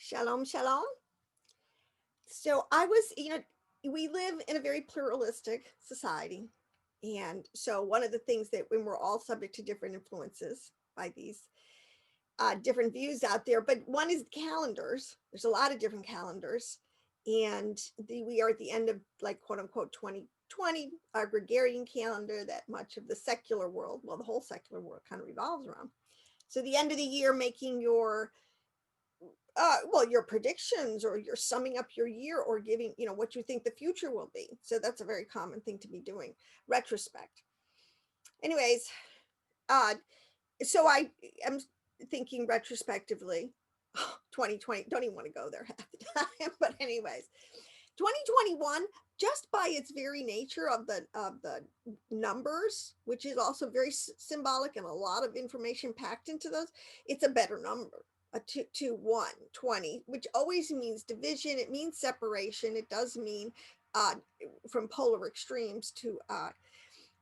Shalom, shalom. So I was, we live in a very pluralistic society. And so one of the things that when we're all subject to different influences by these different views out there, but one is calendars. There's a lot of different calendars. And we are at the end of like quote unquote 2020, our Gregorian calendar that much of the secular world, well, the whole secular world kind of revolves around. So the end of the year, making your your predictions, or you're summing up your year, or giving, what you think the future will be. So that's a very common thing to be doing. Retrospect. Anyways, uh, so I am thinking retrospectively. 2020, don't even want to go there half the time. But anyways, 2021, just by its very nature of the numbers, which is also very symbolic and a lot of information packed into those, it's a better number. A 2, 1, 20, which always means division. It means separation. It does mean from polar extremes to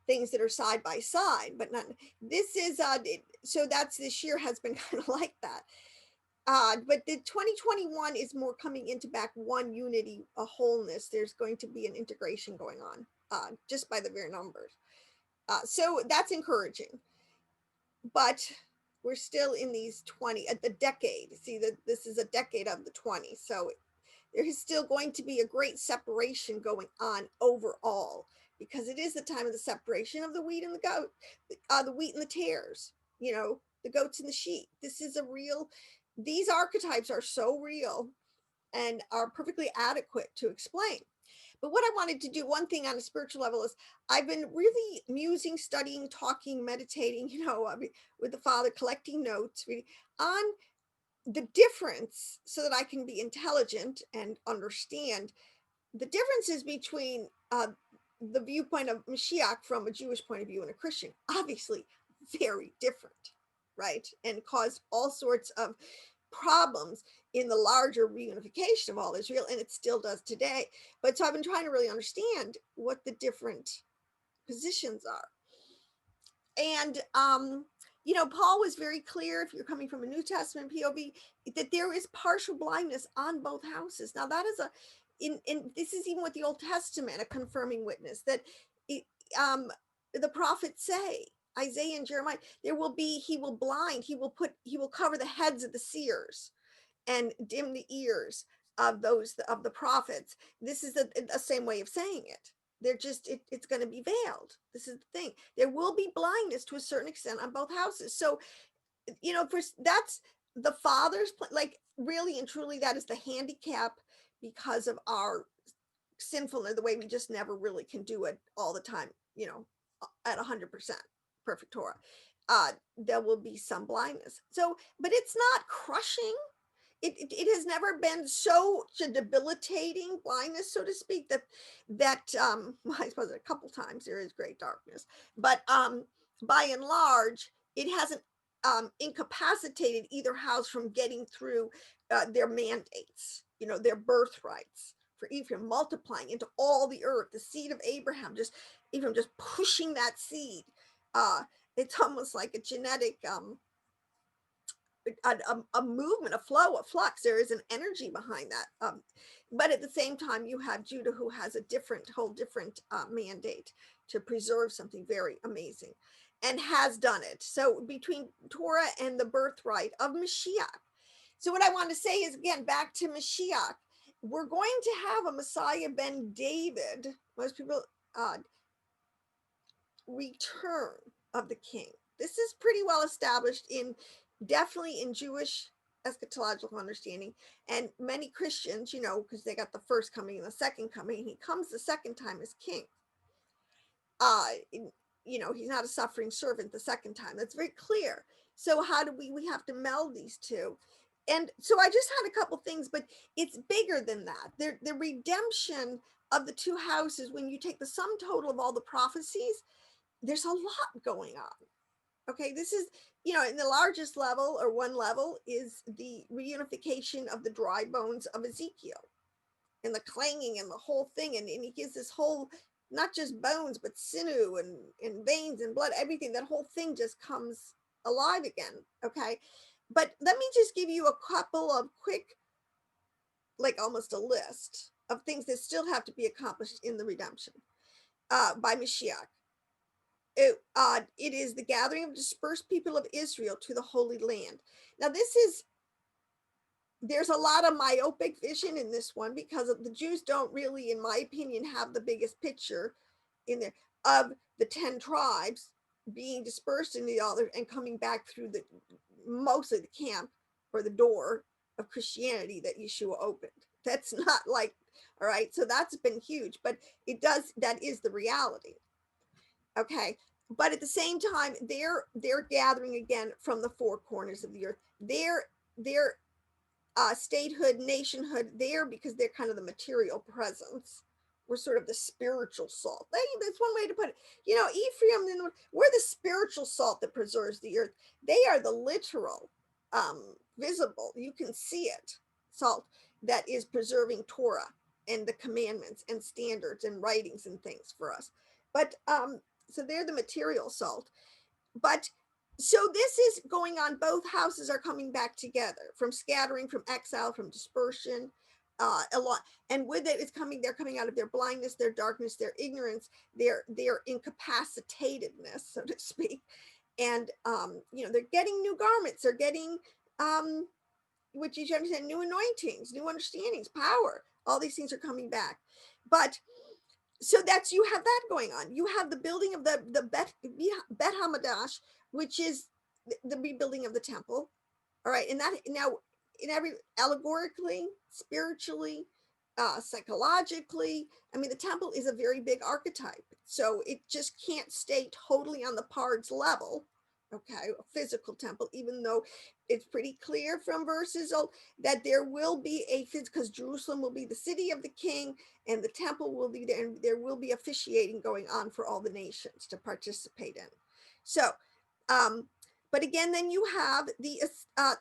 things that are side by side, but not. This is so that's this year has been kind of like that. But the 2021 is more coming into back one unity, a wholeness. There's going to be an integration going on just by the very numbers. So that's encouraging. But we're still in these 20 at the decade. See that this is a decade of the 20. So there is still going to be a great separation going on overall, because it is the time of the separation of the wheat and the goat, the wheat and the tares, the goats and the sheep. This is a real, these archetypes are so real and are perfectly adequate to explain. But what I wanted to do, one thing on a spiritual level, is I've been really musing, studying, talking, meditating, with the Father, collecting notes, reading on the difference so that I can be intelligent and understand the differences between the viewpoint of Mashiach from a Jewish point of view and a Christian. Obviously, very different, right? And cause all sorts of problems in the larger reunification of all Israel, and it still does today. But so I've been trying to really understand what the different positions are. And Paul was very clear, if you're coming from a New Testament POV, that there is partial blindness on both houses. Now that is in this is even with the Old Testament, a confirming witness that it, the prophets say, Isaiah and Jeremiah, he will blind, he will cover the heads of the seers and dim the ears of the prophets. This is the same way of saying it. They're just it's going to be veiled. This is the thing. There will be blindness to a certain extent on both houses. So that's the Father's like really and truly, that is the handicap because of our sinfulness, the way we just never really can do it all the time, at 100% perfect Torah. There will be some blindness. So, but it's not crushing. It has never been such a debilitating blindness, so to speak, that well, I suppose a couple times there is great darkness, but by and large, it hasn't incapacitated either house from getting through their mandates, their birthrights for Ephraim, multiplying into all the earth, the seed of Abraham, just pushing that seed. It's almost like a genetic a movement, a flow, a flux. There is an energy behind that. But at the same time, you have Judah, who has a whole different mandate to preserve something very amazing and has done it. So between Torah and the birthright of Mashiach. So what I want to say is, again, back to Mashiach, we're going to have a Messiah ben David, most people, return of the king. This is pretty well established definitely in Jewish eschatological understanding, and many Christians, because they got the first coming and the second coming, and he comes the second time as king. He's not a suffering servant the second time. That's very clear. So how do we have to meld these two? And so I just had a couple things, but it's bigger than that. The redemption of the two houses, when you take the sum total of all the prophecies, there's a lot going on. Okay, this is, in the largest level, or one level, is the reunification of the dry bones of Ezekiel and the clanging and the whole thing. And he gives this whole, not just bones, but sinew and veins and blood, everything, that whole thing just comes alive again. Okay, but let me just give you a couple of quick like almost a list of things that still have to be accomplished in the redemption by Mashiach. It is the gathering of dispersed people of Israel to the Holy Land. Now, there's a lot of myopic vision in this one because the Jews don't really, in my opinion, have the biggest picture in there of the 10 tribes being dispersed in the other and coming back through the mostly the camp or the door of Christianity that Yeshua opened. That's not like, all right, so that's been huge, but that is the reality. Okay, but at the same time, they're gathering again from the four corners of the earth. They're statehood, nationhood there because they're kind of the material presence. We're sort of the spiritual salt. That's one way to put it. You know, Ephraim, we're the spiritual salt that preserves the earth. They are the literal, visible, you can see it, salt that is preserving Torah and the commandments and standards and writings and things for us. But so they're the material salt. But so this is going on. Both houses are coming back together from scattering, from exile, from dispersion, a lot. And with it is coming, they're coming out of their blindness, their darkness, their ignorance, their incapacitatedness, so to speak. And you know, they're getting new garments, they're getting which you understand, new anointings, new understandings, power. All these things are coming back. But so that's, you have that going on. You have the building of the Bet Hamadash, which is the rebuilding of the temple. All right, and that now in every allegorically, spiritually, psychologically, I mean, the temple is a very big archetype, so it just can't stay totally on the parts level. Okay, a physical temple, even though it's pretty clear from verses that there will be a physical, because Jerusalem will be the city of the king and the temple will be there, and there will be officiating going on for all the nations to participate in. So but again, then you have the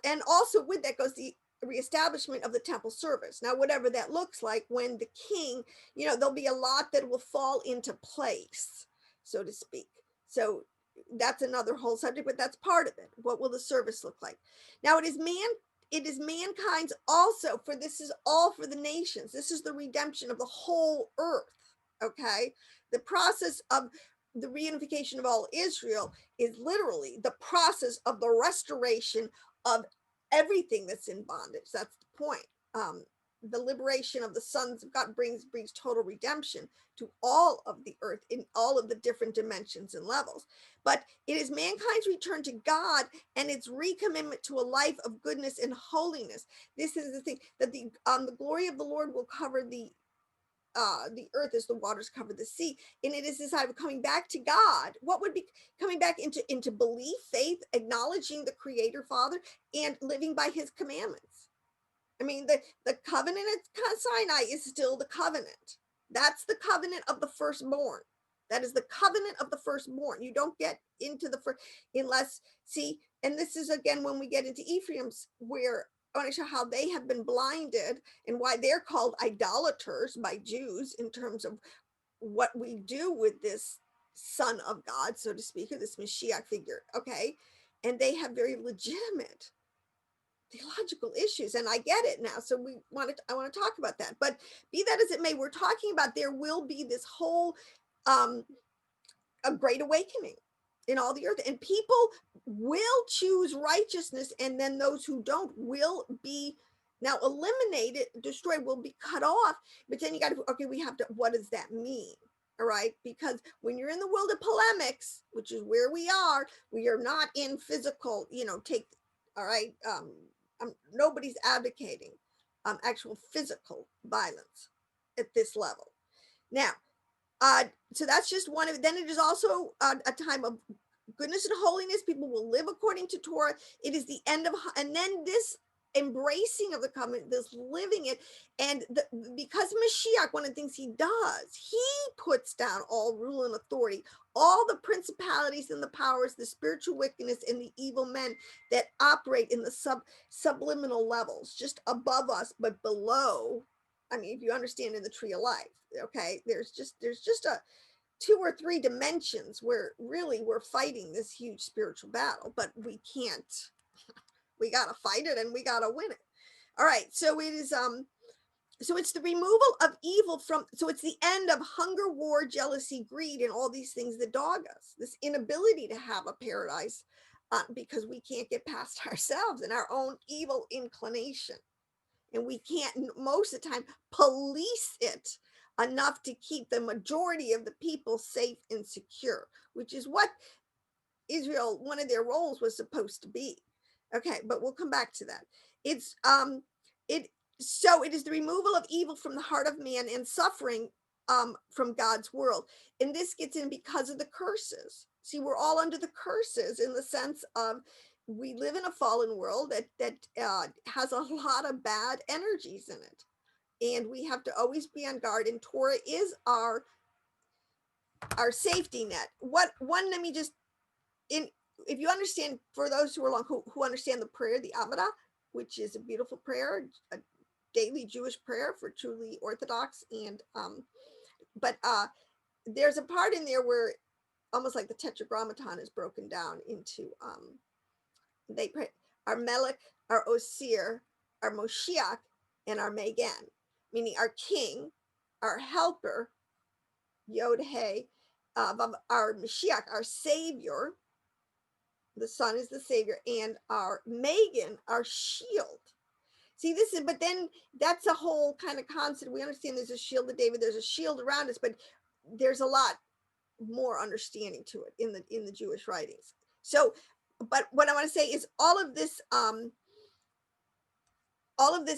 and also with that goes the reestablishment of the temple service. Now, whatever that looks like when the king, you know, there'll be a lot that will fall into place, so to speak. So that's another whole subject, but that's part of it. What will the service look like? Now, it is mankind's also, for this is all for the nations. This is the redemption of the whole earth. Okay, the process of the reunification of all Israel is literally the process of the restoration of everything that's in bondage. That's the point. The liberation of the sons of God brings total redemption to all of the earth in all of the different dimensions and levels. But it is mankind's return to God and its recommitment to a life of goodness and holiness. This is the thing, that the glory of the Lord will cover the earth as the waters cover the sea. And it is this idea of coming back to God. What would be coming back into belief, faith, acknowledging the Creator Father, and living by His commandments. I mean, the covenant at Sinai is still the covenant. That's the covenant of the firstborn. That is the covenant of the firstborn. You don't get into the first unless, see, and this is again when we get into Ephraim's, where I want to show how they have been blinded and why they're called idolaters by Jews in terms of what we do with this son of God, so to speak, or this Mashiach figure. Okay. And they have very legitimate theological issues, and I get it now. So I want to talk about that. But be that as it may, we're talking about there will be this whole a great awakening in all the earth, and people will choose righteousness, and then those who don't will be now eliminated, destroyed, will be cut off. But then you got to, okay, we have to, what does that mean? All right, because when you're in the world of polemics, which is where we are not in physical, all right, nobody's advocating actual physical violence at this level. Now, so that's just one of it. Then it is also a time of goodness and holiness. People will live according to Torah. It is the end of, and then this embracing of the covenant, this living it, and because Mashiach, one of the things he does, he puts down all rule and authority, all the principalities and the powers, the spiritual wickedness and the evil men that operate in the subliminal levels, just above us, but below. I mean, if you understand in the tree of life, okay, there's just a 2 or 3 dimensions where really we're fighting this huge spiritual battle, but we can't. We got to fight it and we got to win it. All right. So it is, So it's the removal of evil from, so it's the end of hunger, war, jealousy, greed, and all these things that dog us. This inability to have a paradise because we can't get past ourselves and our own evil inclination. And we can't, most of the time, police it enough to keep the majority of the people safe and secure, which is what Israel, one of their roles was supposed to be. Okay, but we'll come back to that. It's it so it is the removal of evil from the heart of man and suffering from God's world. And this gets in because of the curses. See, we're all under the curses in the sense of we live in a fallen world that has a lot of bad energies in it. And we have to always be on guard. And Torah is our safety net. Let me just in if you understand, for those who are long who understand the prayer, the Avodah, which is a beautiful prayer, a daily Jewish prayer for truly Orthodox, and but there's a part in there where almost like the Tetragrammaton is broken down into they pray our Melech, our Osir, our Moshiach, and our Megan, meaning our King, our Helper, Yod He, our Mashiach, our Savior. The Son is the Savior, and our Megan, our shield. See, this is, but then that's a whole kind of concept. We understand there's a shield of David, there's a shield around us, but there's a lot more understanding to it in the Jewish writings. So, but what I want to say is all of this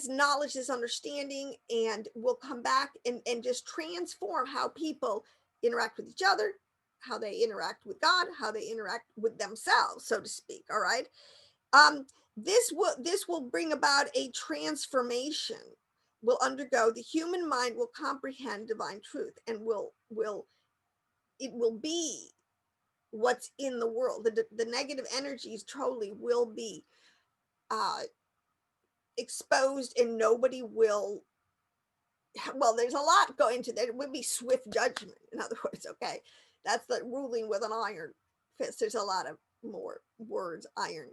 knowledge, this understanding, and will come back and just transform how people interact with each other, how they interact with God, how they interact with themselves, so to speak. All right. This will bring about a transformation. Will undergo, the human mind will comprehend divine truth and will be what's in the world. The negative energies totally will be exposed, and nobody will, well, there's a lot going to that. It would be swift judgment, in other words. Okay, that's the ruling with an iron fist. There's a lot of more words iron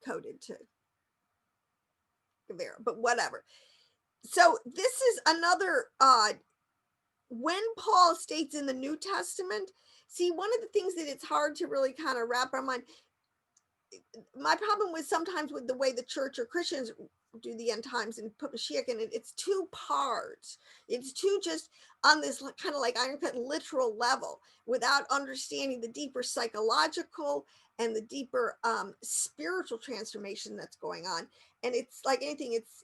coded to Guevara, but whatever. So this is another when Paul states in the New Testament, see, one of the things that it's hard to really kind of wrap our mind, my problem with sometimes with the way the church or Christians do the end times and put Mashiach in it, it's two parts. It's too just on this kind of like iron-cut literal level without understanding the deeper psychological and the deeper spiritual transformation that's going on. And it's like anything, it's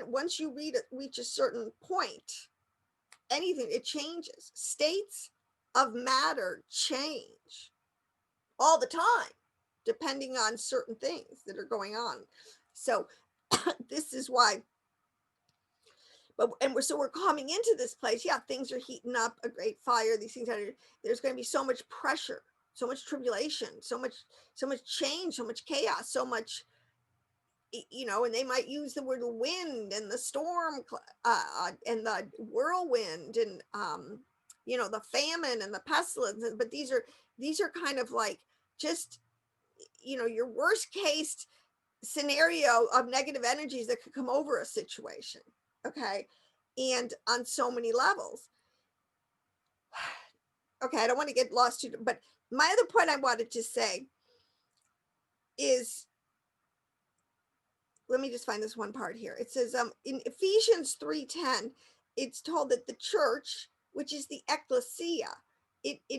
once you reach a certain point, anything, it changes. States of matter change all the time, depending on certain things that are going on. So this is why, so we're coming into this place. Yeah, things are heating up, a great fire. These things there's going to be so much pressure, so much tribulation, so much change, so much chaos, so much, and they might use the word wind and the storm and the whirlwind and the famine and the pestilence. But these are kind of like just your worst case scenario of negative energies that could come over a situation. Okay, and on so many levels. Okay, I don't want to get lost too, but my other point I wanted to say is, let me just find this one part here. It says in Ephesians 3:10, it's told that the church, which is the ecclesia,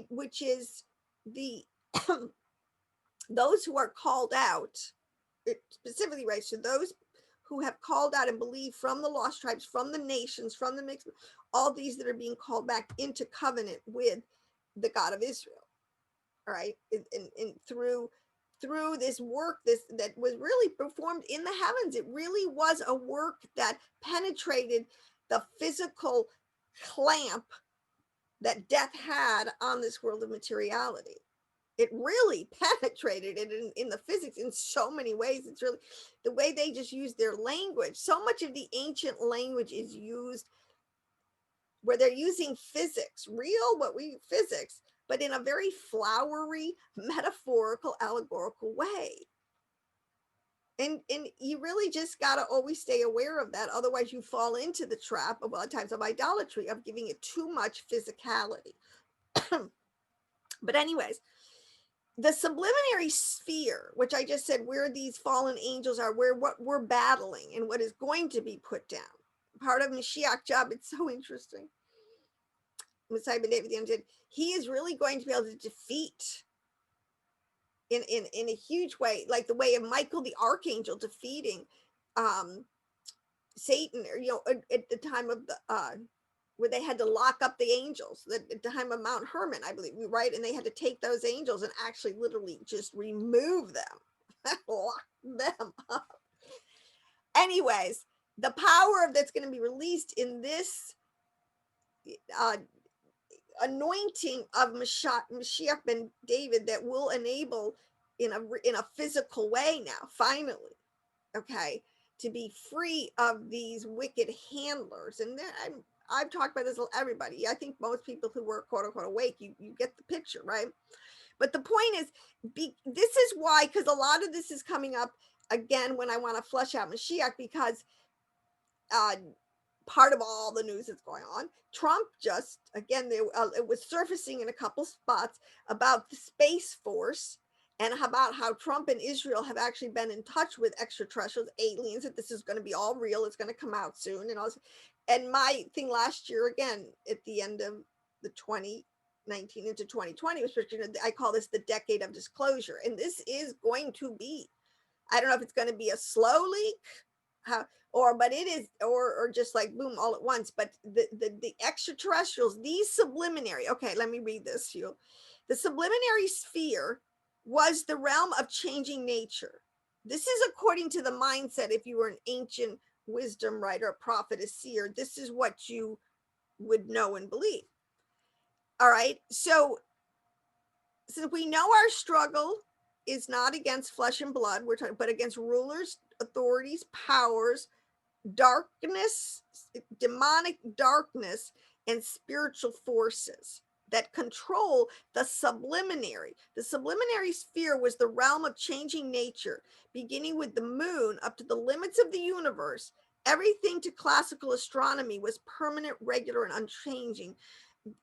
which is the those who are called out, it specifically writes to those who have called out and believe from the lost tribes, from the nations, from the mixed, all these that are being called back into covenant with the God of Israel. All right, and through this work that was really performed in the heavens. It really was a work that penetrated the physical clamp that death had on this world of materiality. It really penetrated it in the physics in so many ways. It's really the way they just use their language. So much of the ancient language is used where they're using physics, physics, but in a very flowery, metaphorical, allegorical way. And you really just got to always stay aware of that. Otherwise, you fall into the trap of a lot of times of idolatry, of giving it too much physicality. But anyways, the subliminary sphere, which I just said, where these fallen angels are, where what we're battling and what is going to be put down, part of Mashiach job. It's so interesting. Messiah ben David, he is really going to be able to defeat in a huge way, like the way of Michael the archangel defeating Satan, or at the time of the where they had to lock up the angels, at the time of Mount Hermon, I believe, right? And they had to take those angels and actually literally just remove them, lock them up. Anyways, the power of that's going to be released in this anointing of Mashiach ben David, that will enable in a physical way now, finally, okay, to be free of these wicked handlers. And I've talked about this with everybody. I think most people who were quote unquote awake, you get the picture, right? But the point is, this is why, because a lot of this is coming up again when I want to flesh out Mashiach, because part of all the news that's going on, Trump just, again, it was surfacing in a couple spots about the Space Force, and about how Trump and Israel have actually been in touch with extraterrestrials, aliens, that this is going to be all real, it's going to come out soon. And my thing last year, again, at the end of the 2019 into 2020, was, I call this the decade of disclosure. And this is going to be, I don't know if it's going to be a slow leak, but it is, or just like boom, all at once. But the extraterrestrials, these subliminary, okay, let me read this to you. The subliminary sphere was the realm of changing nature. This is according to the mindset. If you were an ancient wisdom writer, a prophet, a seer, this is what you would know and believe. All right, so since we know our struggle is not against flesh and blood, but against rulers, authorities, powers, darkness, demonic darkness, and spiritual forces that control the subliminary. The subliminary sphere was the realm of changing nature, beginning with the moon up to the limits of the universe. Everything to classical astronomy was permanent, regular, and unchanging.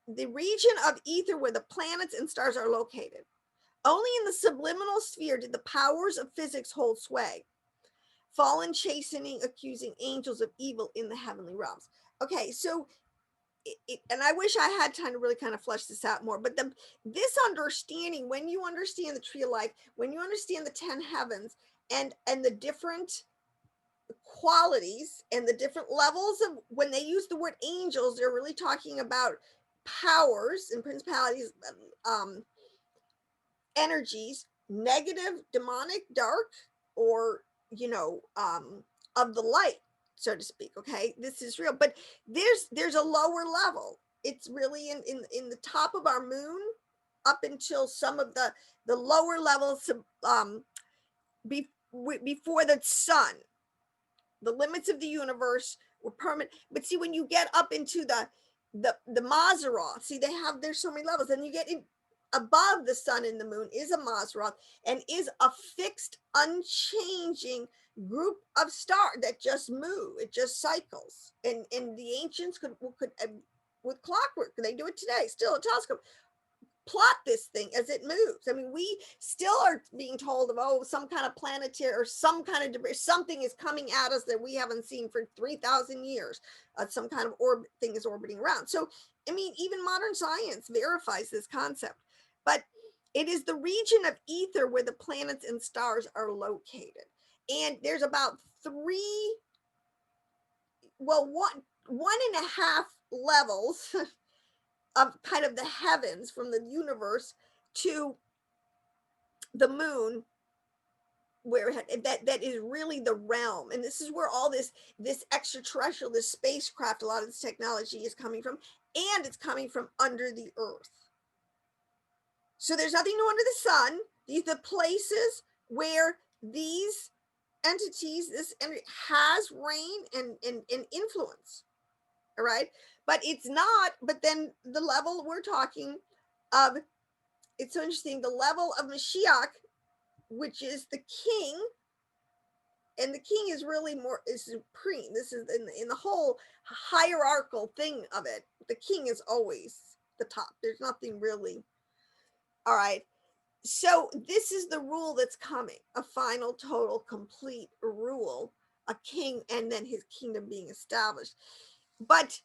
The region of ether where the planets and stars are located. Only in the subliminal sphere did the powers of physics hold sway. Fallen, chastening, accusing angels of evil in the heavenly realms. Okay, so and I wish I had time to really kind of flesh this out more, but this understanding, when you understand the tree of life, when you understand the 10 heavens, and the different qualities and the different levels of, when they use the word angels, they're really talking about powers and principalities, energies, negative, demonic, dark, or of the light, so to speak. Okay, this is real, but there's a lower level. It's really in the top of our moon, up until some of the lower levels, before the sun. The limits of the universe were permanent. But see, when you get up into the Mazzaroth, see, there's so many levels, and you get in above the sun and the moon is a Mazzaroth, and is a fixed, unchanging group of stars that just move. It just cycles. And the ancients could with clockwork, they do it today, still a telescope, plot this thing as it moves. I mean, we still are being told of, some kind of planetary or some kind of debris, something is coming at us that we haven't seen for 3,000 years. Some kind of thing is orbiting around. So, I mean, even modern science verifies this concept. But it is the region of ether where the planets and stars are located. And there's about one and a half levels of kind of the heavens, from the universe to the moon, where that is really the realm. And this is where all this extraterrestrial, this spacecraft, a lot of this technology is coming from, and it's coming from under the earth. So there's nothing new under the sun. These are the places where these entities, this energy has reign and influence. All right, but it's not. But then the level we're talking of, it's so interesting, the level of Mashiach, which is the king, and the king is really more is supreme. This is in the whole hierarchical thing of it. The king is always the top. There's nothing really. All right. So this is the rule that's coming, a final, total, complete rule, a king, and then his kingdom being established. But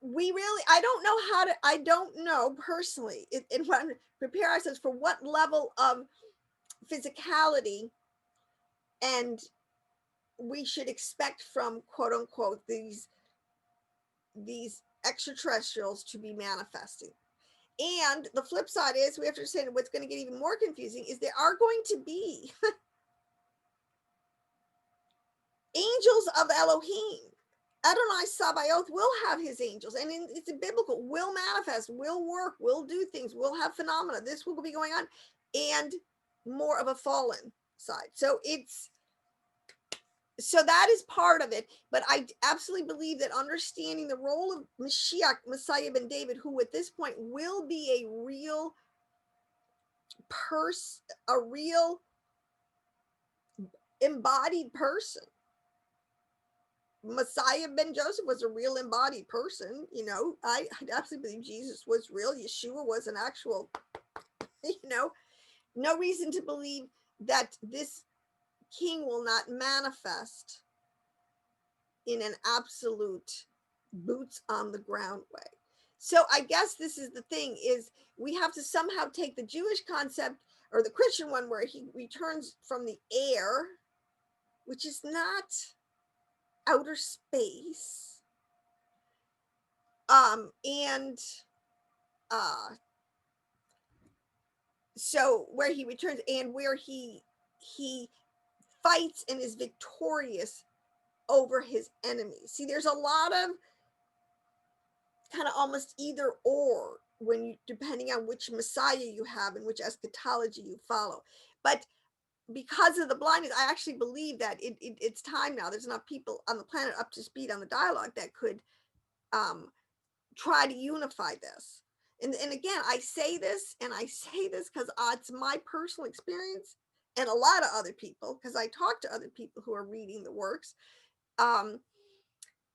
I don't know personally, and when prepare ourselves for what level of physicality and we should expect from quote unquote these extraterrestrials to be manifesting. And the flip side is we have to understand what's going to get even more confusing is there are going to be angels of Elohim. Adonai Sabaoth will have his angels, and it's biblical, will manifest, will work, will do things, will have phenomena. This will be going on, and more of a fallen side. So that is part of it. But I absolutely believe that understanding the role of Mashiach, Messiah ben David, who at this point will be a real a real embodied person. Messiah ben Joseph was a real embodied person. I absolutely believe Jesus was real. Yeshua was an actual, no reason to believe that this king will not manifest in an absolute boots on the ground way. So I guess this is the thing is we have to somehow take the Jewish concept or the Christian one where he returns from the air, which is not outer space, and so where he returns and where he fights and is victorious over his enemies. See, there's a lot of kind of almost either or when you depending on which Messiah you have and which eschatology you follow. But because of the blindness, I actually believe that it's time now. There's enough people on the planet up to speed on the dialogue that could try to unify this. And again, I say this because it's my personal experience and a lot of other people, because I talk to other people who are reading the works.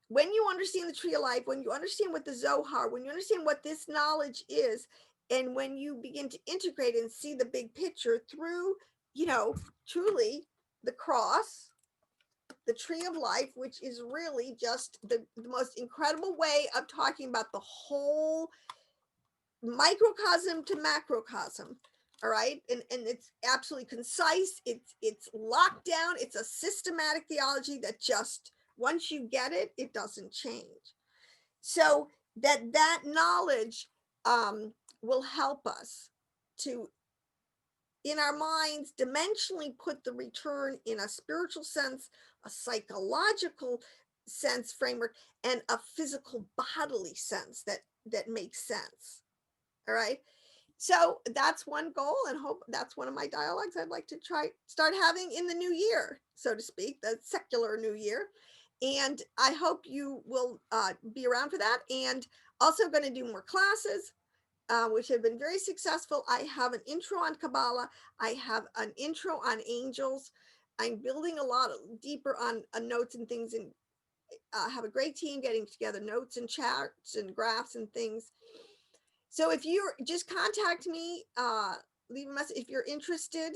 When you understand the tree of life, when you understand what the Zohar, when you understand what this knowledge is, and when you begin to integrate and see the big picture through, truly the cross, the tree of life, which is really just the most incredible way of talking about the whole microcosm to macrocosm. All right. And it's absolutely concise. It's locked down. It's a systematic theology that just once you get it, it doesn't change. So that knowledge will help us to, in our minds, dimensionally put the return in a spiritual sense, a psychological sense framework, and a physical bodily sense that makes sense. All right. So that's one goal, and hope that's one of my dialogues I'd like to start having in the new year, so to speak, the secular new year. And I hope you will be around for that. And also going to do more classes, which have been very successful. I have an intro on Kabbalah. I have an intro on angels. I'm building a lot deeper on notes and things, and have a great team getting together notes and charts and graphs and things. So if you just contact me, leave a message. If you're interested,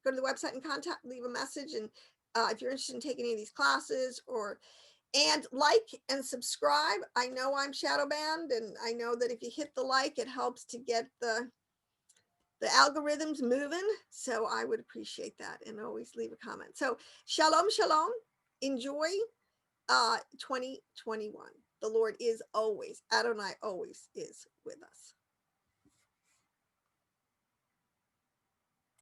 go to the website and leave a message. And if you're interested in taking any of these classes and like and subscribe. I know I'm shadow banned, and I know that if you hit the like, it helps to get the algorithms moving. So I would appreciate that, and always leave a comment. So shalom, shalom. Enjoy 2021. The Lord is always, Adonai always is with us.